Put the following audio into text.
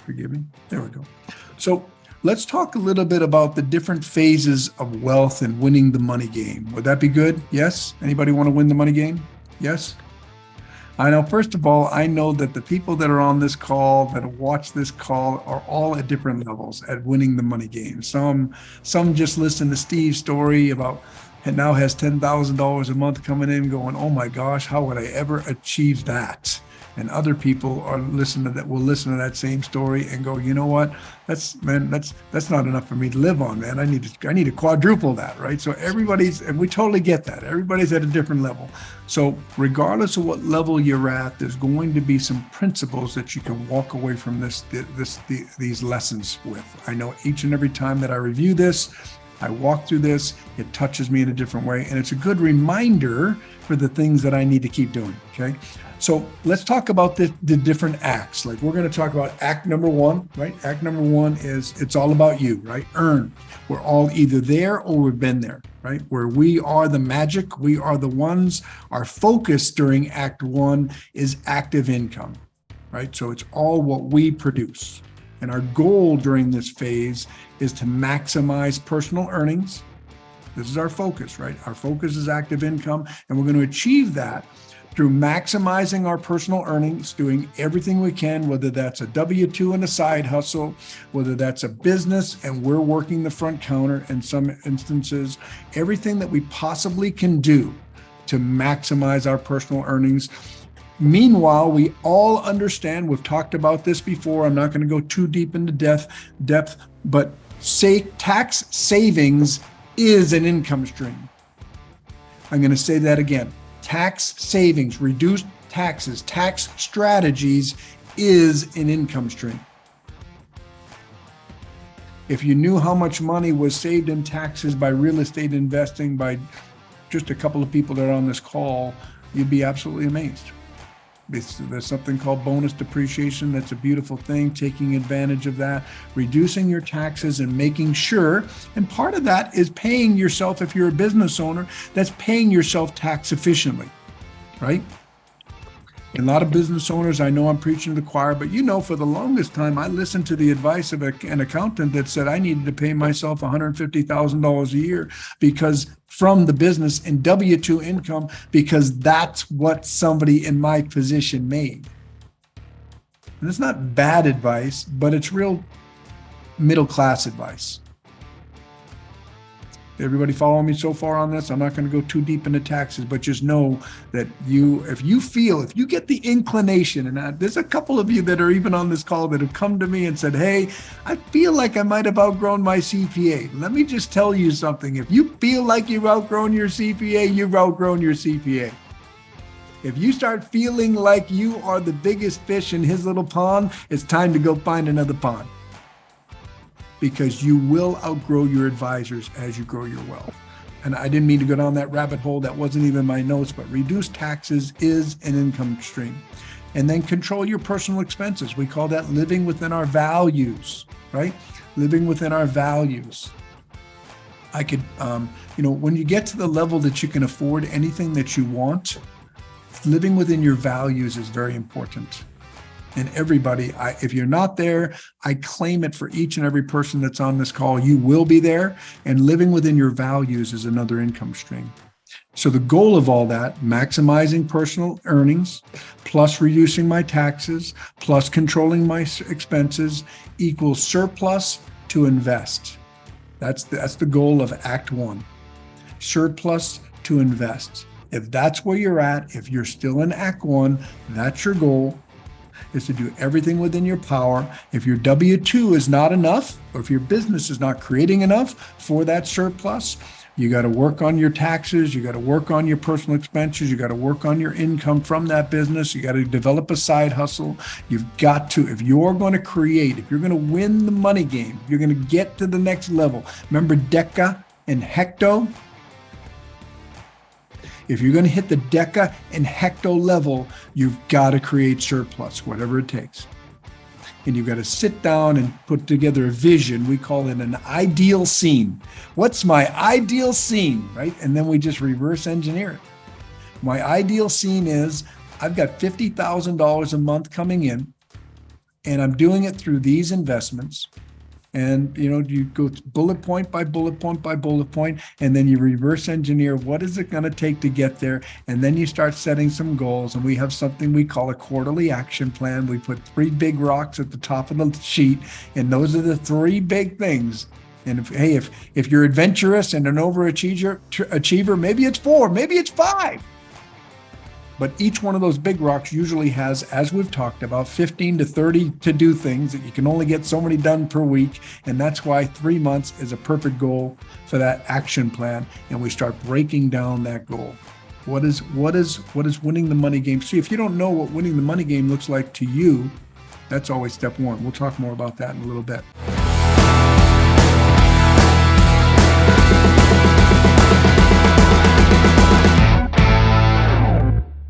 Forgive me. There we go. So let's talk a little bit about the different phases of wealth and winning the money game. Would that be good? Yes? Anybody want to win the money game? Yes? I know, first of all, I know that the people that are on this call, that watch this call, are all at different levels at winning the money game. Some just listen to Steve's story about, and now has $10,000 a month coming in going, oh my gosh, how would I ever achieve that? And other people are listening to that, will listen to that same story and go, you know what, that's not enough for me to live on, man. I need to quadruple that, right? So and we totally get that. Everybody's at a different level. So regardless of what level you're at, there's going to be some principles that you can walk away from these lessons with. I know each and every time that I review this, I walk through this, it touches me in a different way. And it's a good reminder for the things that I need to keep doing, okay? So let's talk about the different acts. Like we're going to talk about act number one, right? Act number one is it's all about you, right? Earn. We're all either there or we've been there, right? Where we are the magic, we are the ones. Our focus during act one is active income, right? So it's all what we produce. And our goal during this phase is to maximize personal earnings. This is our focus, right? Our focus is active income, and we're going to achieve that through maximizing our personal earnings, doing everything we can, whether that's a W-2 and a side hustle, whether that's a business and we're working the front counter in some instances, everything that we possibly can do to maximize our personal earnings. Meanwhile, we all understand, we've talked about this before, I'm not going to go too deep into depth, but tax savings is an income stream. I'm going to say that again. Tax savings, reduced taxes, tax strategies is an income stream. If you knew how much money was saved in taxes by real estate investing by just a couple of people that are on this call, you'd be absolutely amazed. There's something called bonus depreciation. That's a beautiful thing, taking advantage of that, reducing your taxes and making sure, and part of that is paying yourself, if you're a business owner, that's paying yourself tax efficiently, right? And a lot of business owners, I know I'm preaching to the choir, but for the longest time, I listened to the advice of an accountant that said I needed to pay myself $150,000 a year from the business in W-2 income, because that's what somebody in my position made. And it's not bad advice, but it's real middle-class advice. Everybody following me so far on this? I'm not going to go too deep into taxes, but just know that if you get the inclination, and there's a couple of you that are even on this call that have come to me and said, hey, I feel like I might have outgrown my CPA. Let me just tell you something. If you feel like you've outgrown your CPA, you've outgrown your CPA. If you start feeling like you are the biggest fish in his little pond, it's time to go find another pond. Because you will outgrow your advisors as you grow your wealth. And I didn't mean to go down that rabbit hole. That wasn't even my notes, but reduced taxes is an income stream. And then control your personal expenses. We call that living within our values, right? Living within our values. I could, when you get to the level that you can afford anything that you want, living within your values is very important. And everybody, if you're not there, I claim it for each and every person that's on this call. You will be there, and living within your values is another income stream. So the goal of all that, maximizing personal earnings, plus reducing my taxes, plus controlling my expenses, equals surplus to invest. That's the goal of Act 1. Surplus to invest. If that's where you're at, if you're still in Act 1, that's your goal. Is to do everything within your power. If your W-2 is not enough, or if your business is not creating enough for that surplus, you got to work on your taxes, you got to work on your personal expenses, you got to work on your income from that business, you got to develop a side hustle. You've got to, if you're going to create, if you're going to win the money game, you're going to get to the next level. Remember Deca and Hecto? If you're going to hit the Deca and Hecto level, you've got to create surplus, whatever it takes. And you've got to sit down and put together a vision. We call it an ideal scene. What's my ideal scene, right? And then we just reverse engineer it. My ideal scene is I've got $50,000 a month coming in. And I'm doing it through these investments. And, you go bullet point by bullet point by bullet point, and then you reverse engineer what is it going to take to get there. And then you start setting some goals. And we have something we call a quarterly action plan. We put 3 big rocks at the top of the sheet, and those are the 3 big things. And if you're adventurous and an overachiever, maybe it's 4, maybe it's 5. But each one of those big rocks usually has, as we've talked about, 15 to 30 to-do things that you can only get so many done per week. And that's why 3 months is a perfect goal for that action plan. And we start breaking down that goal. What is winning the money game? See, if you don't know what winning the money game looks like to you, that's always step 1. We'll talk more about that in a little bit.